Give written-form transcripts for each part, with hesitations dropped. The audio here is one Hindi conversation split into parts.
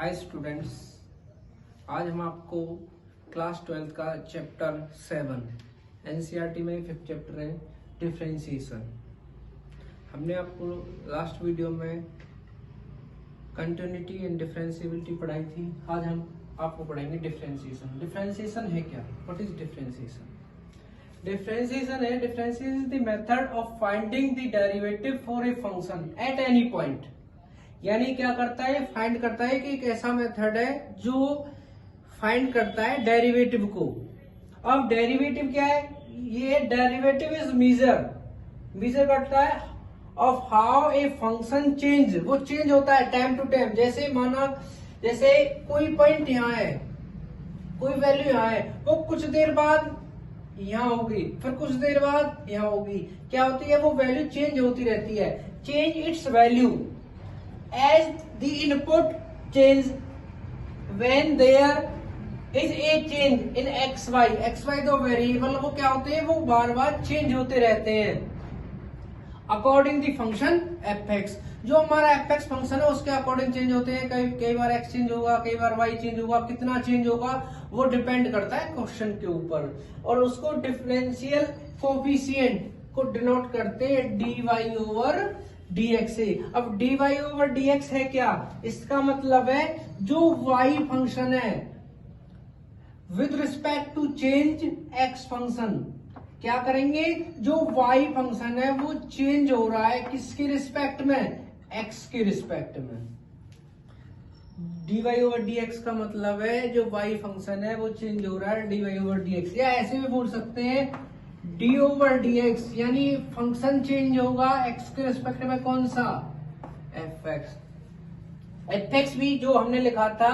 हाय स्टूडेंट्स, आज हम आपको क्लास 12 का चैप्टर 7 एनसीईआरटी में 5th चैप्टर है डिफरेंशिएशन। हमने आपको लास्ट वीडियो में कंटिन्यूटी एंड डिफरेंशिएबिलिटी पढ़ाई थी। आज हम आपको पढ़ाएंगे डिफरेंशिएशन। डिफरेंशिएशन है क्या? What is differentiation? डिफरेंशिएशन है differentiation is the method of finding the derivative for a function at any point. यानी क्या करता है? फाइंड करता है कि एक ऐसा मेथड है जो फाइंड करता है डेरिवेटिव को। अब डेरिवेटिव क्या है? ये डेरिवेटिव इज मेजर करता है of how a function change. वो चेंज होता है टाइम टू टाइम। जैसे माना जैसे कोई पॉइंट यहाँ है, कोई वैल्यू यहाँ है, वो कुछ देर बाद यहाँ होगी, फिर कुछ देर बाद यहाँ होगी। क्या होती है? वो वैल्यू चेंज होती रहती है। Change it's value as the input change when there is a change in xy दो वेरिएबल वो क्या होते हैं? वो बार बार चेंज होते रहते हैं अकॉर्डिंग द फंक्शन fx। जो हमारा fx फंक्शन है उसके अकॉर्डिंग चेंज होते हैं। कई बार x चेंज होगा, कई बार y चेंज होगा। कितना चेंज होगा वो डिपेंड करता है क्वेश्चन के ऊपर। और उसको डिफरेंशियल कोफिशिएंट को डिनोट करते हैं dy ओवर dx से। अब dy ओवर dx है क्या? इसका मतलब है जो y फंक्शन है with respect to change x function, क्या करेंगे? जो y फंक्शन है वो चेंज हो रहा है किसके रिस्पेक्ट में? x के रिस्पेक्ट में। dy ओवर dx का मतलब है जो y फंक्शन है वो चेंज हो रहा है dy ओवर dx। या ऐसे भी बोल सकते हैं d ओवर dx, यानी फंक्शन चेंज होगा x के रिस्पेक्ट में। कौन सा? fx। fx भी जो हमने लिखा था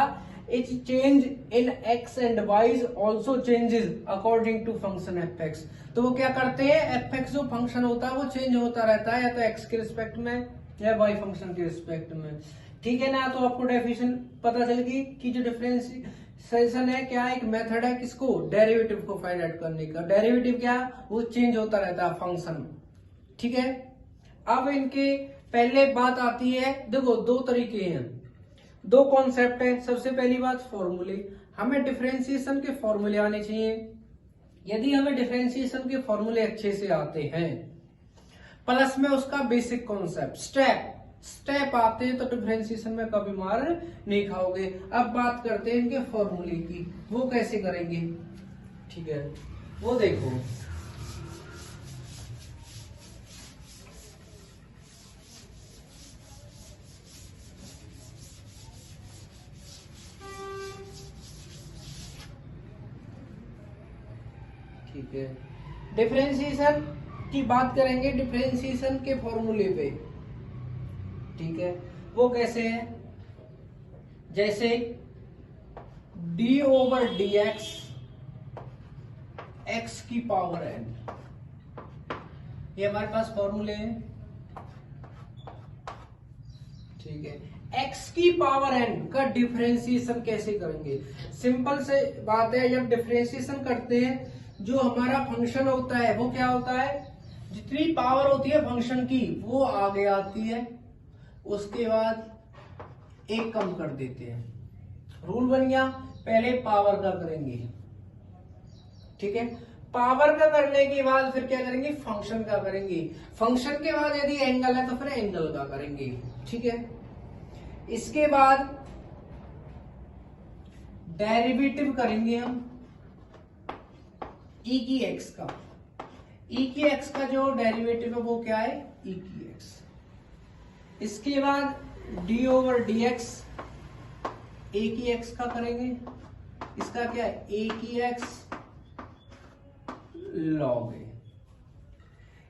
it's change in x and y also changes according to function fx। तो वो क्या करते हैं? fx जो फंक्शन होता है वो चेंज होता रहता है या तो x के रिस्पेक्ट में या y फंक्शन के रिस्पेक्ट में। ठीक है ना? तो आपको डेफिनेशन पता चल गई कि जो डिफरेंशिएशन है क्या? एक मेथड है किसको? डेरिवेटिव को फाइंड आउट करने का। डेरिवेटिव क्या? वो चेंज होता रहता है फंक्शन। ठीक है। अब इनके पहले बात आती है, देखो दो तरीके हैं, दो कॉन्सेप्ट है। सबसे पहली बात फॉर्मूले। हमें डिफरेंशिएशन के फॉर्मूले आने चाहिए। यदि हमें डिफरेंशिएशन के फॉर्मूले अच्छे से आते हैं प्लस में उसका बेसिक कॉन्सेप्ट स्टेप आते हैं तो डिफरेंशिएशन में कभी मार नहीं खाओगे। अब बात करते हैं इनके फॉर्मूले की। वो कैसे करेंगे? ठीक है, वो देखो। ठीक है, डिफरेंशिएशन की बात करेंगे डिफरेंशिएशन के फॉर्मूले पे। ठीक है, वो कैसे है? जैसे d ओवर dx x की पावर n, ये हमारे पास फॉर्मूले हैं। ठीक है, x की पावर n का डिफरेंशिएशन कैसे करेंगे? सिंपल से बात है, जब डिफरेंशिएशन करते हैं जो हमारा फंक्शन होता है वो क्या होता है? जितनी पावर होती है फंक्शन की वो आगे आती है, उसके बाद एक कम कर देते हैं। रूल बन गया, पहले पावर का करेंगे। ठीक है, पावर का करने के बाद फिर क्या करेंगे? फंक्शन का करेंगे। फंक्शन के बाद यदि एंगल है तो फिर एंगल का करेंगे। ठीक है, इसके बाद डेरिवेटिव करेंगे हम e की x का। e की x का जो डेरिवेटिव है वो क्या है? e की x। इसके बाद d ओवर dx a की x का करेंगे। इसका क्या है? a की x log a।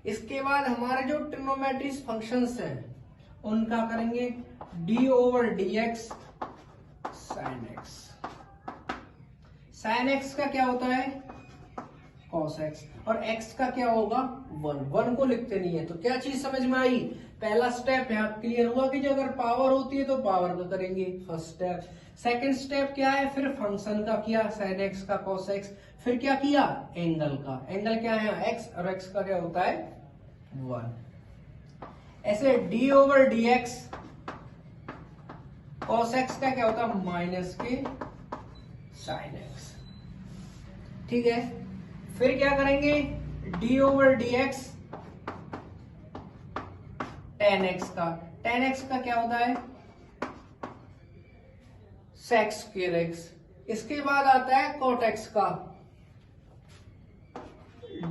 इसके बाद हमारे जो ट्रिग्नोमेट्री फंक्शंस हैं उनका करेंगे d over dx sin x। sin x का क्या होता है? cos x। और x का क्या होगा? 1 को लिखते नहीं है। तो क्या चीज समझ में आई? पहला स्टेप यहाँ क्लियर हुआ कि जो अगर पावर होती है तो पावर का करेंगे, फर्स्ट स्टेप। सेकंड स्टेप क्या है? फिर फंक्शन का किया, sin x का cos x। फिर क्या किया? एंगल का। एंगल क्या है? x, और x का क्या होता है? 1। ऐसे d over dx cos x का क्या होता है माइनस के sin x। ठीक है, फिर क्या करेंगे d over d x tan x का क्या होता है sec स्क्वायर x। इसके बाद आता है cot x का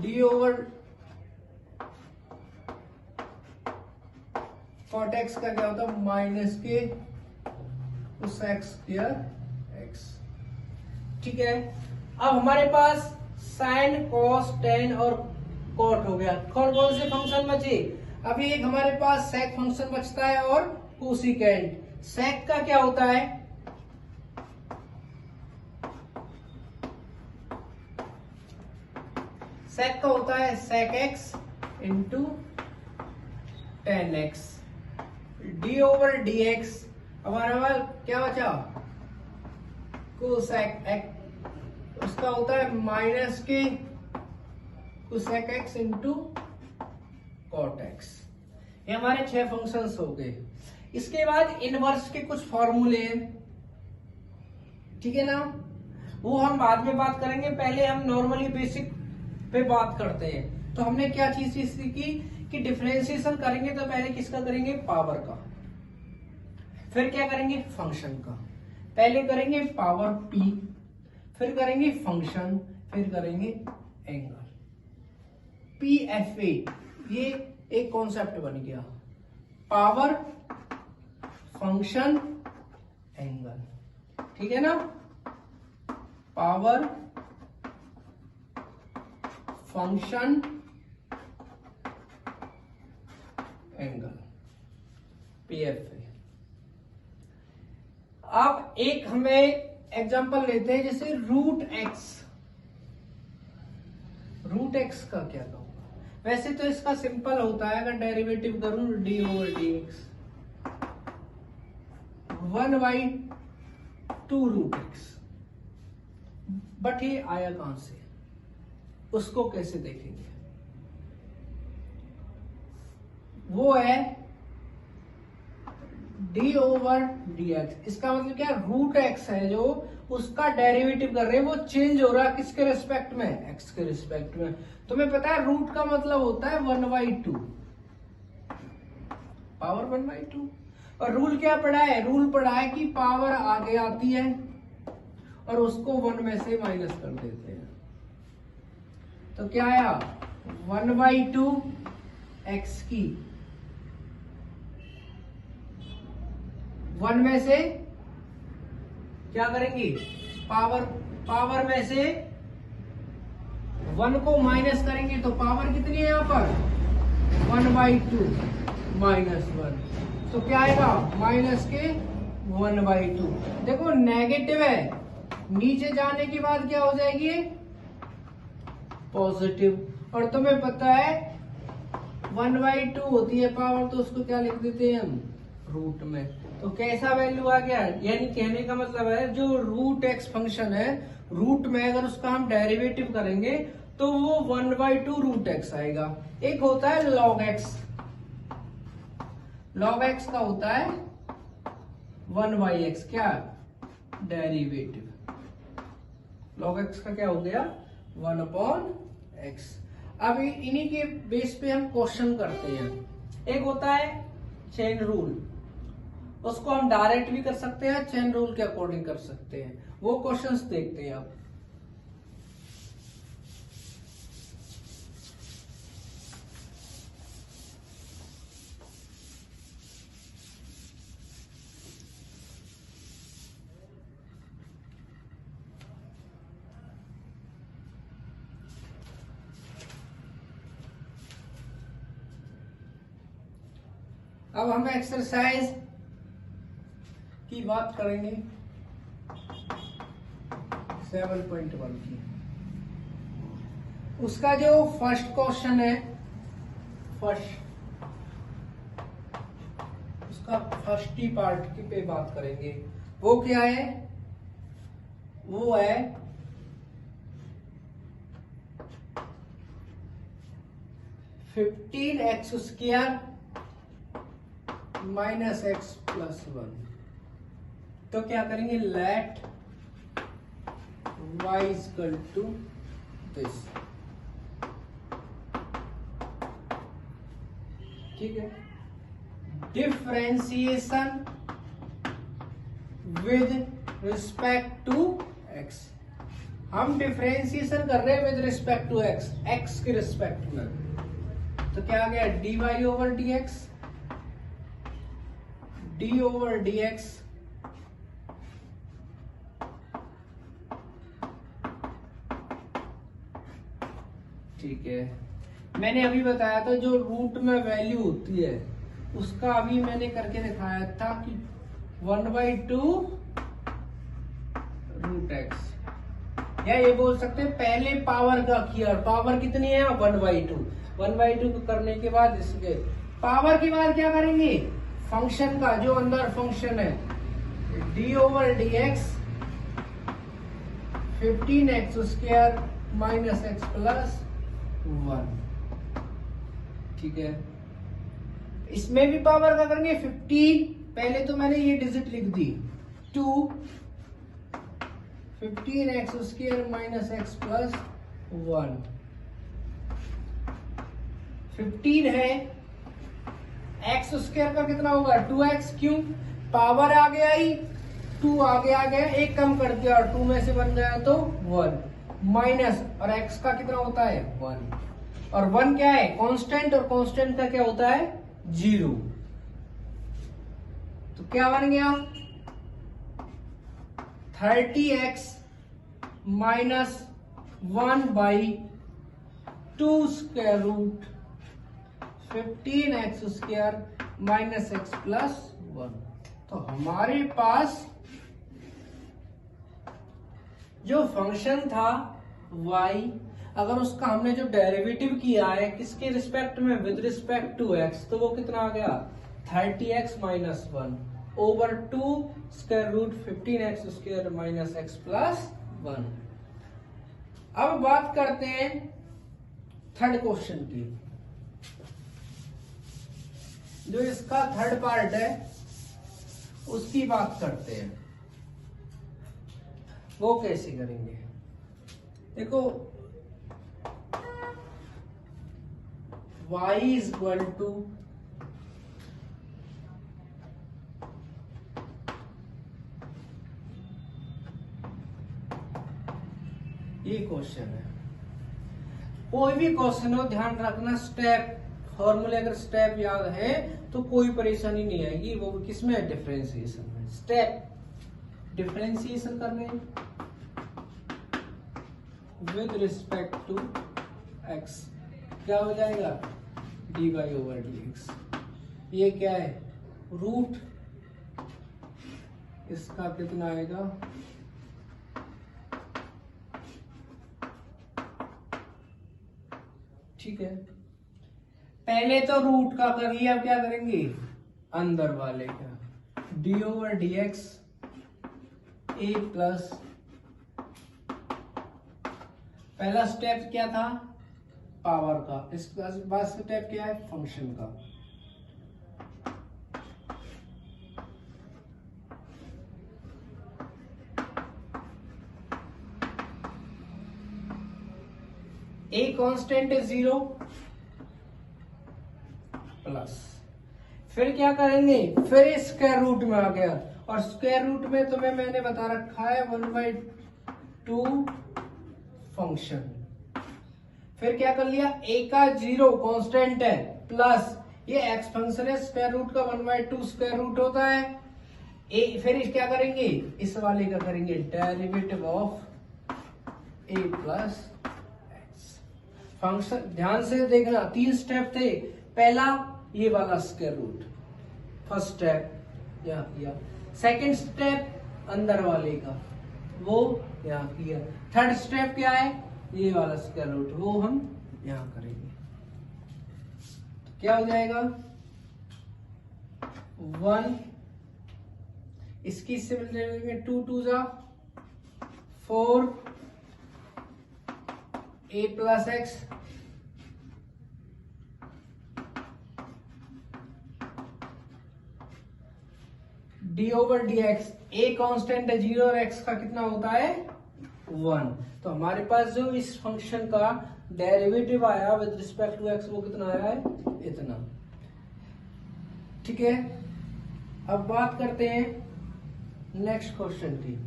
d ओवर cot x का क्या होता है माइनस के sec स्क्वायर x। ठीक है, अब हमारे पास साइन कॉस टेन और कॉट हो गया। कौन कौन से फंक्शन बचे, अभी एक हमारे पास सेक फंक्शन बचता है और कोसिकेंट। सेक का क्या होता है सेक का होता है sec x into ten x. D over d x हमारे पास क्या बचा कोसेक एक्स, उसका होता है माइनस के cosec x into cot x. ये हमारे 6 फंक्शंस हो गए। इसके बाद इनवर्स के कुछ फॉर्मूले हैं, ठीक है ना, वो हम बाद में बात करेंगे। पहले हम नॉर्मली बेसिक पे बात करते हैं। तो हमने क्या चीज सीखी कि डिफरेंशिएशन करेंगे तो पहले किसका करेंगे पावर का, फिर क्या करेंगे फंक्शन का। पहले करेंगे पावर p, फिर करेंगे फंक्शन, फिर करेंगे एंगल। PFA ये एक कॉन्सेप्ट बन गया, पावर फंक्शन एंगल। ठीक है ना, पावर फंक्शन एंगल PFA। अब एक हमें एग्जांपल लेते हैं, जैसे रूट एक्स का क्या कहूंगा। वैसे तो इसका सिंपल होता है, अगर डेरिवेटिव करूं d over d x 1/2 root x. But ये आया कहां से, उसको कैसे देखेंगे। वो है डी ओवर डी एक्स। इसका मतलब क्या, रूट एक्स है जो उसका डेरिवेटिव कर रहे हैं, वो चेंज हो रहा है किसके रिस्पेक्ट में, एक्स के रिस्पेक्ट में। तुम्हें पता है रूट का मतलब होता है 1/2, पावर 1/2। और रूल क्या पढ़ा है, रूल पढ़ा है कि पावर आगे आती है और उसको 1 में से माइनस कर देते हैं। तो क्या आया 1/2 एक्स की 1 में से क्या करेंगे, पावर में से 1 को माइनस करेंगे तो पावर कितनी है यहाँ पर 1/2 माइनस 1, तो क्या आएगा माइनस के 1/2। देखो नेगेटिव है, नीचे जाने के बाद क्या हो जाएगी पॉजिटिव। और तुम्हें पता है 1/2 होती है पावर, तो उसको क्या लिख देते हैं हम रूट में। तो कैसा वैल्यू आ गया, यानी कहने का मतलब है जो रूट एक्स फंक्शन है, रूट में अगर उसका हम डेरिवेटिव करेंगे तो वो 1/2 रूट एक्स आएगा। एक होता है लॉग एक्स, लॉग एक्स का होता है 1/x, क्या डेरिवेटिव। लॉग एक्स का क्या हो गया 1/x। अब इन्हीं के बेस पे हम क्वेश्चन करते हैं। एक होता है चेन रूल, उसको हम डायरेक्ट भी कर सकते हैं, चेन रूल के अकॉर्डिंग कर सकते हैं। वो क्वेश्चंस देखते हैं आप। अब हम एक्सरसाइज की बात करेंगे 7.1 की। उसका जो फर्स्ट क्वेश्चन है, उसका फर्स्ट ही पार्ट की पे बात करेंगे। वो क्या है, वो है 15x² - x + 1। तो क्या करेंगे, let y equal to this. ठीक है, differentiation with respect to x। हम डिफरेंशिएशन कर रहे हैं with respect to x, x के रिस्पेक्ट में। तो क्या आ गया, dy over dx, d over dx ठीक है। मैंने अभी बताया था जो रूट में वैल्यू होती है उसका अभी मैंने करके दिखाया था कि 1/2 रूट एक्स, या ये बोल सकते हैं पहले पावर का किया। पावर कितनी है, 1/2। 1/2 को करने के बाद इसके पावर के बाद क्या करेंगे, फंक्शन का जो अंदर फंक्शन है d over d x 15x² minus x plus 1। ठीक है, इसमें भी पावर का करेंगे 15। पहले तो मैंने ये डिजिट लिख दी 2 15x² माइनस एक्स प्लस 1। 15 है, x² का कितना होगा 2x, क्यों, पावर आगे आई 2 आगे आ गया, एक कम कर दिया और 2 में से बन गया तो 1 माइनस, और x का कितना होता है 1, और 1 क्या है कांस्टेंट, और कांस्टेंट का क्या होता है 0। तो क्या बन गया 30x minus 1/2 square root 15x² minus x plus 1। तो हमारे पास जो फंक्शन था y, अगर उसका हमने जो डेरिवेटिव किया है किसके रिस्पेक्ट में, विद रिस्पेक्ट टू x, तो वो कितना आ गया 30x minus 1 over 2 square root 15x² minus x plus 1। अब बात करते हैं थर्ड क्वेश्चन की। जो इसका थर्ड पार्ट है उसकी बात करते हैं, वो कैसे करेंगे। देखो y इज इक्वल टू ये क्वेश्चन है, कोई भी क्वेश्चन हो ध्यान रखना स्टेप फॉर्मूले, अगर स्टेप याद है तो कोई परेशानी नहीं आएगी। वो किसमें, डिफरेंशिएशन में। स्टेप डिफरेंशिएशन कर रहे हैं विद रिस्पेक्ट टू x, क्या हो जाएगा dy ओवर dx। ये क्या है रूट, इसका कितना आएगा ठीक है। पहले तो रूट का कर लिया, अब क्या करेंगे अंदर वाले का d over dx a plus, पहला स्टेप क्या था पावर का, इसका बाद स्टेप क्या है फंक्शन का। ए कांस्टेंट है 0 प्लस, फिर क्या करेंगे, फिर स्क्वायर रूट में आ गया, और स्क्वायर रूट में तुम्हें मैंने बता रखा है 1/2 फंक्शन। फिर क्या कर लिया, ए का 0 कांस्टेंट है प्लस ये एक्स फंक्शन है, स्क्वायर रूट का 1/2 स्क्वायर रूट होता है ए। फिर क्या करेंगे, इस वाले का करेंगे derivative of A plus x. Function ध्यान से देखना, 3 स्टेप थे। पहला ये वाला स्क्वायर रूट, फर्स्ट स्टेप यहाँ किया, सेकंड स्टेप अंदर वाले का वो यहाँ किया, थर्ड स्टेप क्या है ये वाला स्क्वायर रूट, वो हम यहाँ करेंगे। तो क्या हो जाएगा 1, इसकी इससे मिल जाएंगे 2 2 जा 4 a plus x d over d x a constant है 0 और एक्स का कितना होता है 1। तो हमारे पास जो इस फंक्शन का डेरिवेटिव आया विद रिस्पेक्ट टू एक्स वो कितना आया है इतना। ठीक है, अब बात करते हैं नेक्स्ट क्वेश्चन की।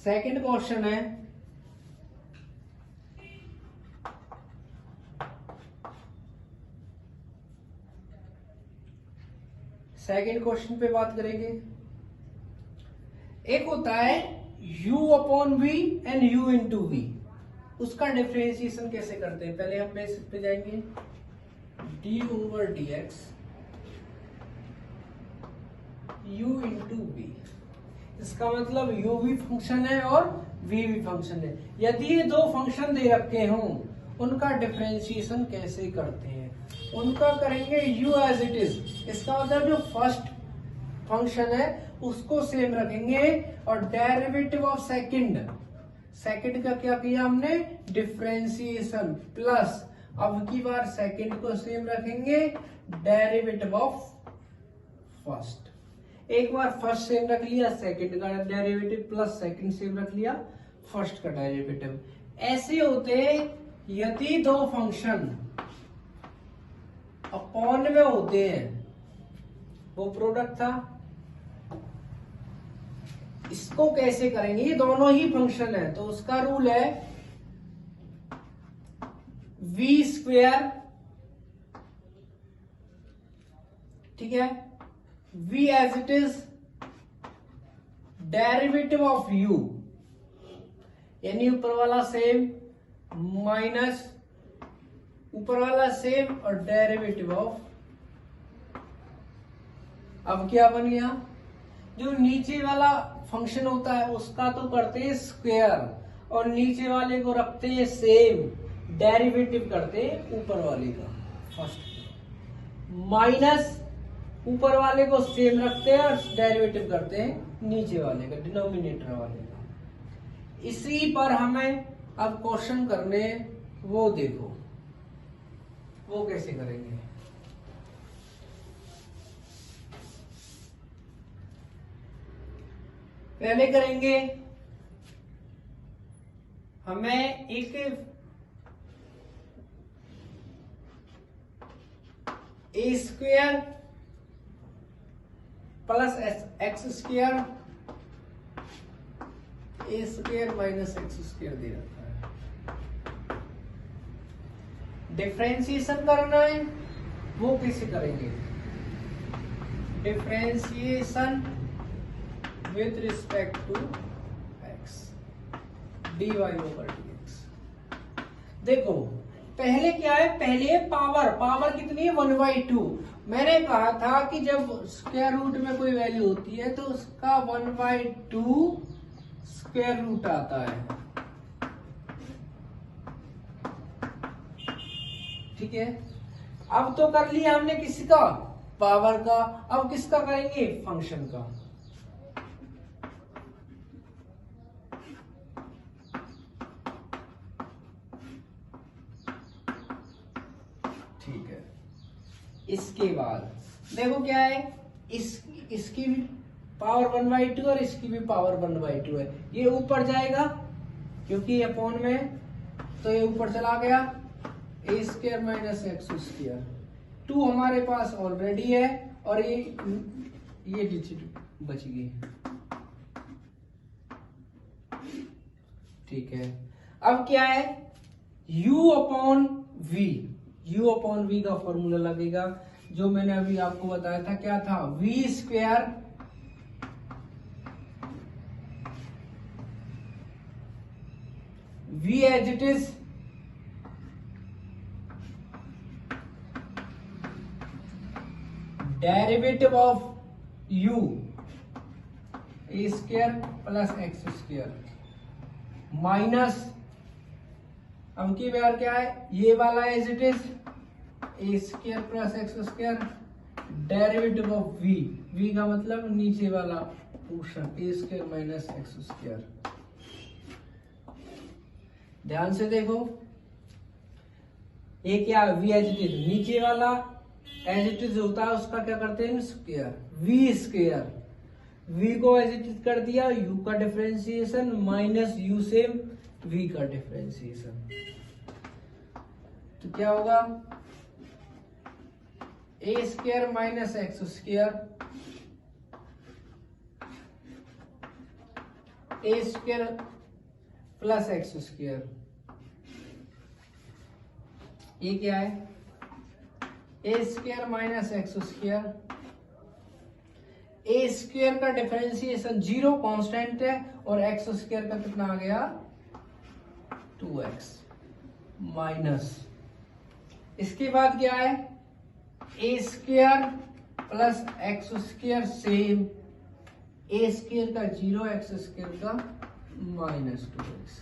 सेकंड क्वेश्चन है सेकंड क्वेश्चन पे बात करेंगे। एक होता है u upon v and u into v, उसका डिफरेंशिएशन कैसे करते हैं। पहले हम बेसिक पे जाएंगे, d over dx u into v, इसका मतलब u भी फंक्शन है और v भी फंक्शन है। यदि ये दो फंक्शन दे रखे हों उनका डिफरेंशिएशन कैसे करते हैं, उनका करेंगे u एज इट इज। इसका मतलब जो फर्स्ट फंक्शन है उसको सेम रखेंगे और डेरिवेटिव ऑफ सेकंड का क्या किया हमने डिफरेंशिएशन प्लस, अब की बार सेकंड को सेम रखेंगे डेरिवेटिव ऑफ फर्स्ट। एक बार फर्स्ट सेम रख लिया सेकंड का डेरिवेटिव प्लस सेकंड सेम रख लिया फर्स्ट का डेरिवेटिव। ऐसे होते यदि दो फंक्शन अपॉन में होते हैं, वो प्रोडक्ट था। इसको कैसे करेंगे, ये दोनों ही फंक्शन है तो उसका रूल है v स्क्वेयर, ठीक है, v as it is derivative of u, यानी ऊपर वाला सेम माइनस ऊपर वाला सेम और डेरिवेटिव ऑफ। अब क्या बन गया, जो नीचे वाला फंक्शन होता है उसका तो करते हैं स्क्वायर और नीचे वाले को रखते हैं सेम, डेरिवेटिव करते हैं ऊपर वाले का फर्स्ट, माइनस ऊपर वाले को सेम रखते हैं और डेरिवेटिव करते हैं नीचे वाले का, डिनोमिनेटर वाले का। इसी पर हमें अब क्वेश्चन करने, वो देखो वो कैसे करेंगे। पहले करेंगे हमें एक a square plus x square, a square minus x square दे रखा है। डिफरेंशिएशन करना है, वो कैसे करेंगे, differentiation with respect to x dy over dx। देखो पहले क्या है, पहले पावर कितनी है 1/2। मैंने कहा था कि जब स्क्वायर रूट में कोई वैल्यू होती है तो उसका 1/2 स्क्वायर रूट आता है, ठीक है। अब तो कर लिया हमने किसका, पावर का, अब किसका करेंगे, फंक्शन का। ठीक है, इसके बाद देखो क्या है, इसकी भी पावर 1/2 और इसकी भी पावर 1/2 है। ये ऊपर जाएगा क्योंकि अपॉन में, तो ये ऊपर चला गया, ए स्क्वायर माइनस एक्स स्क्वायर। 2 हमारे पास ऑलरेडी है और ये डिजिट बच गई, ठीक है। अब क्या है, u अपॉन v का फॉर्मूला लगेगा जो मैंने अभी आपको बताया था, क्या था, v square v as it is derivative of u a square plus x square minus, अब की बार क्या है, ये वाला as it is a square plus x square derivative of v का मतलब नीचे वाला portion a square minus x square ध्यान से देखो, ये क्या वी एच टी, नीचे वाला एज इट इज होता है उसका क्या करते हैं स्क्वायर, वी स्क्वायर, वी को एज इट इज कर दिया, यू का डिफरेंशिएशन माइनस यू से वी का डिफरेंशिएशन, तो क्या होगा ए square minus x square, A square plus x square, ये क्या है A square minus x square, A square का डिफरेंशिएशन 0 कांस्टेंट है और एक्स स्क्वायर का कितना आ गया 2x माइनस, इसके बाद क्या है A square plus x square same, A square का 0 एक्स स्क्वायर का minus 2x,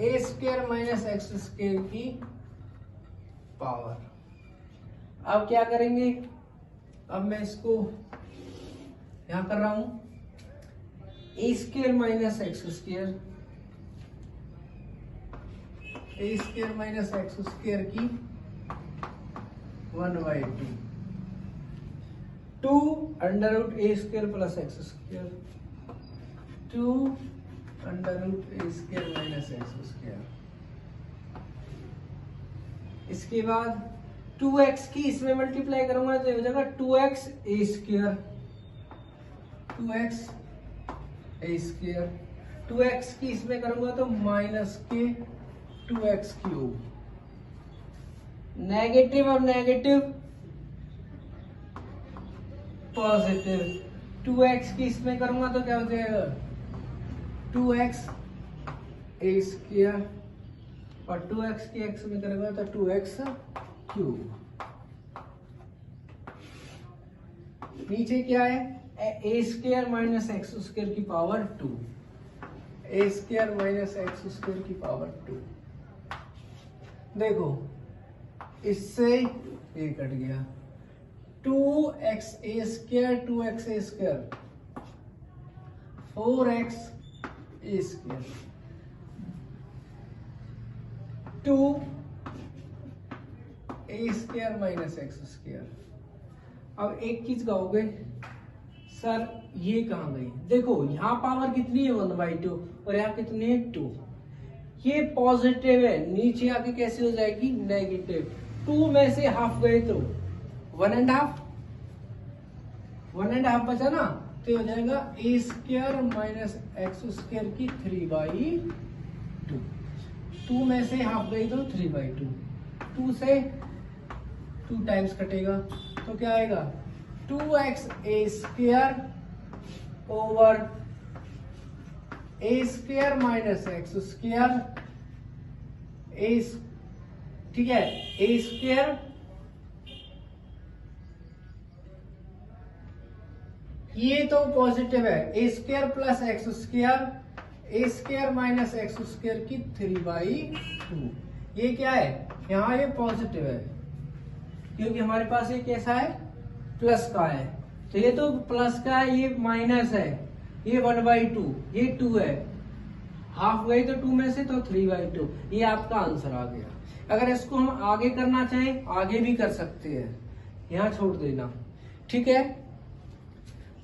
A square minus x square की पावर। अब क्या करेंगे, अब मैं इसको यहां कर रहा हूं A square minus x square, A square minus x square की 1/2 2 under root A square plus x square, 2 under root A square minus x square, इसके बाद 2x की इसमें मल्टीप्लाई करूंगा तो हो जाएगा 2x A square, 2x A square, 2x की इसमें करूंगा तो माइनस के 2x क्यूब, नेगेटिव और नेगेटिव पॉजिटिव, 2x की इसमें करूंगा तो क्या हो जाएगा 2x ए स्क्वायर और 2x की x में करेंगे तो 2x क्यूब, नीचे क्या है A square minus x square की पावर 2, ए स्क्वायर माइनस एक्स स्क्वायर की पावर 2, देखो इससे ये कट गया 2x A square 2x A square 4x A square 2 A square minus x square. अब एक चीज कहोगे सर ये कहां गई, देखो यहाँ पावर कितनी है 1/2 और यहाँ कितनी है 2, ये पॉजिटिव है, नीचे आके कैसे हो जाएगी नेगेटिव, 2 में से हाफ गए तो 1.5 बचा ना, तो हो जाएगा ए स्क्वायर माइनस एक्स स्क्वायर की 3/2, 2 में से हाफ गई तो 3/2, 2 से 2 टाइम्स कटेगा तो क्या आएगा 2x A square over A square minus x square, ठीक है ए स्क्वायर, ये तो पॉजिटिव है, A square plus x square, A square minus x square की 3/2, ये क्या है यहाँ ये पॉजिटिव है क्योंकि हमारे पास ये कैसा है प्लस का है, तो ये तो प्लस का है, ये माइनस है, ये 1/2, ये 2 है, हाफ गई तो 2 में से तो 3/2, ये आपका आंसर आ गया। अगर इसको हम आगे करना चाहें आगे भी कर सकते हैं, यहाँ छोड़ देना, ठीक है।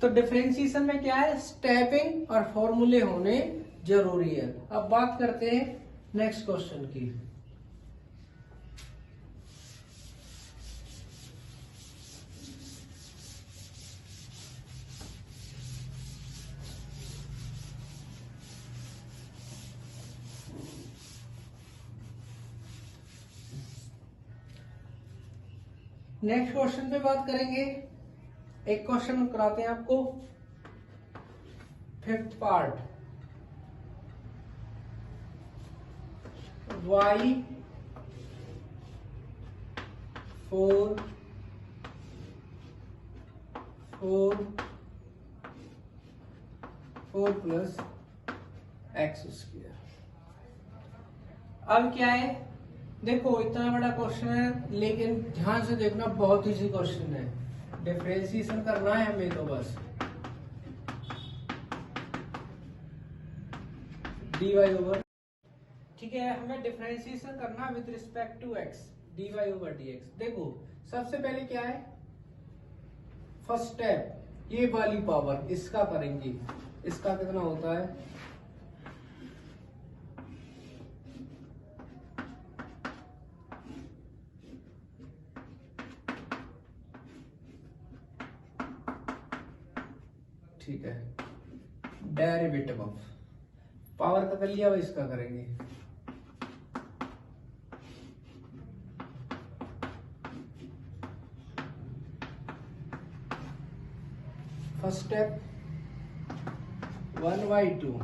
तो डिफरेंशिएशन में क्या है स्टेपिंग और फॉर्मूले होने जरूरी है। अब बात करते हैं नेक्स्ट क्वेश्चन की। नेक्स्ट क्वेश्चन पे बात करेंगे, एक क्वेश्चन कराते हैं आपको 5th part, y 4 plus x square. अब क्या है देखो इतना बड़ा क्वेश्चन है लेकिन ध्यान से देखना बहुत इजी क्वेश्चन है, डिफरेंशिएशन करना है हमें तो बस। डी वाई ओवर, ठीक है। हमें डिफरेंशिएशन करना with respect to x, d y over d x. देखो सबसे पहले क्या है, फर्स्ट स्टेप ये वाली पावर इसका करेंगे, इसका कितना होता है, ठीक है, डेरिवेटिव ऑफ पावर का कर लिया, अब इसका करेंगे। First step 1/2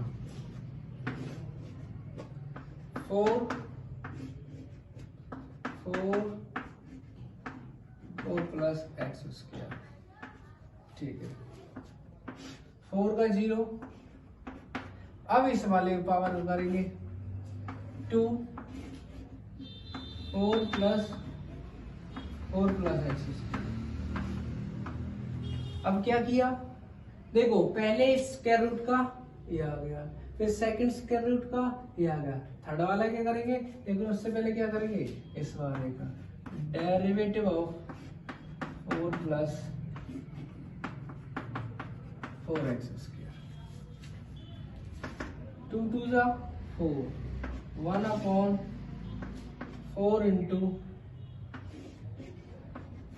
4 plus x square, ठीक है, 4 का 0। अब इस वाले पावर करेंगे 2 4 प्लस एक्स स्क्वायर। अब क्या किया, देखो पहले स्क्वायर रूट का ये आ गया, फिर सेकंड स्क्वायर रूट का ये आ गया, थर्ड वाला क्या करेंगे, लेकिन उससे पहले क्या करेंगे, इस वाले का derivative of 4 plus 4x square, 2 2 जा 4, 1/4 इंटू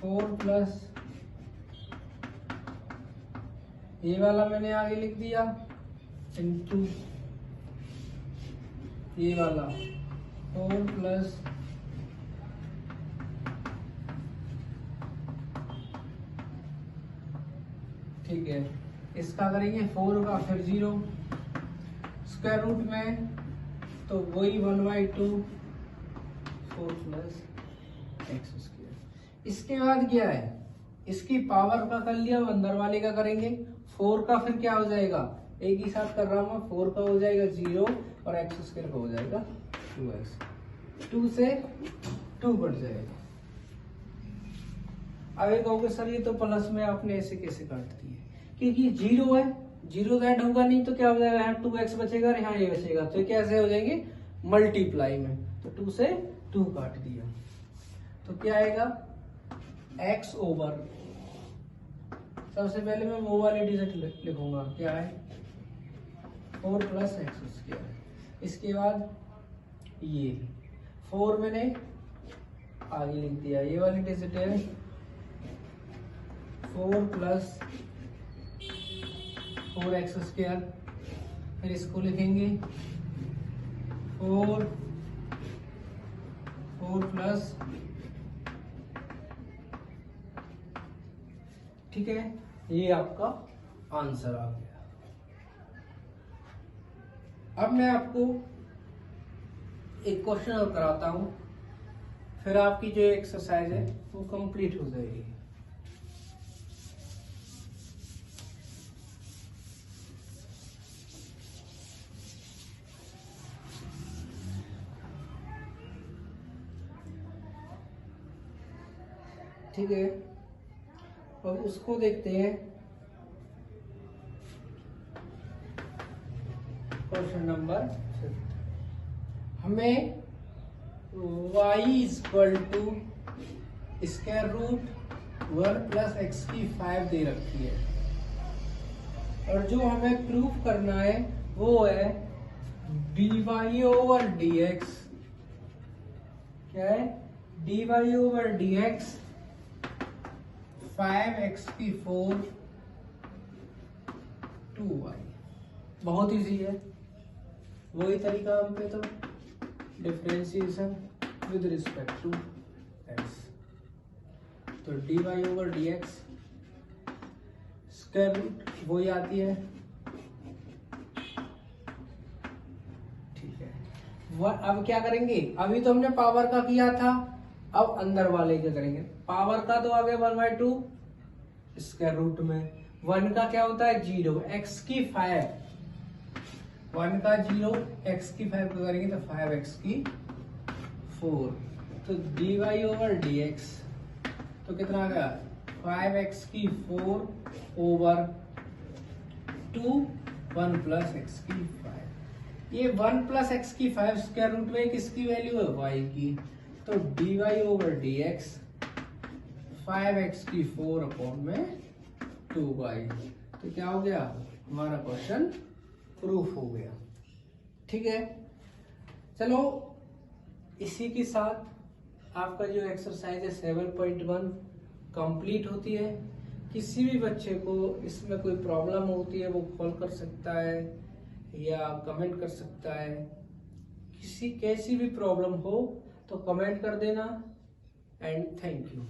4 प्लस ये वाला मैंने आगे लिख दिया इंटू ये वाला 4 प्लस ठीक है, इसका करेंगे 4 का फिर 0 स्क्वायर रूट में, तो वही 1/2 4 प्लस एक्स स्क्वायर। इसके बाद क्या है, इसकी पावर का कर लिया, अंदर वाले का करेंगे, 4 का फिर क्या हो जाएगा, एक ही साथ कर रहा हूं मैं, 4 का हो जाएगा 0 और एक्स स्क्वायर का हो जाएगा 2x, 2 से 2 बढ़ जाएगा। अब ये कहोगे सर ये तो प्लस में आपने ऐसे कैसे काट दी है, क्योंकि 0 है, 0 ऐड होगा नहीं तो क्या हो जाएगा, यहाँ 2x बचेगा और यहाँ ये बचेगा, तो कैसे हो जाएंगे मल्टीप्लाई में, तो 2 से 2 काट दिया, तो क्या आएगा x ओवर, सबसे पहले मैं वो वाले डिजिट लिखूंगा, क्या है 4 प्लस एक्स स्क्वायर। इसके बाद ये 4 मैंने आगे लिख दिया, ये वाली डिजिट है 4 प्लस 4x स्क्वायर, फिर इसको लिखेंगे 4 प्लस, ठीक है, ये आपका आंसर आ गया। अब मैं आपको एक क्वेश्चन और कराता हूं, फिर आपकी जो एक्सरसाइज है वो कंप्लीट हो जाएगी। ठीक है, अब उसको देखते हैं, क्वेश्चन नंबर 5। हमें y equal to square root 1 plus x की 5 दे रखी है, और जो हमें प्रूफ करना है वो है dy ओवर dx, क्या है dy ओवर dx 5x की 4 2y। बहुत इजी है, वही तरीका हम पे, तो differentiation with respect to x, तो dy over dx square root वही आती है, ठीक है। अब क्या करेंगे, अभी तो हमने पावर का किया था, अब अंदर वाले क्या करेंगे, पावर का तो आ गया 1/2 स्क्वायर रूट में, 1 का क्या होता है 0, x की 5, 1 का 0 x की 5 को करेंगे तो 5x की 4, तो dy ओवर dx तो कितना आ गया 5x की 4 ओवर 2 1 प्लस x की 5। ये 1 प्लस एक्स की 5 स्क्वायर रूट में किसकी वैल्यू है, y की, तो dy ओवर dx 5x की 4 अपॉन में 2y। तो क्या हो गया, हमारा क्वेश्चन प्रूफ हो गया। ठीक है, चलो इसी के साथ आपका जो एक्सरसाइज है 7.1 कंप्लीट होती है। किसी भी बच्चे को इसमें कोई प्रॉब्लम होती है वो कॉल कर सकता है या कमेंट कर सकता है। कैसी भी प्रॉब्लम हो तो कमेंट कर देना। And thank you.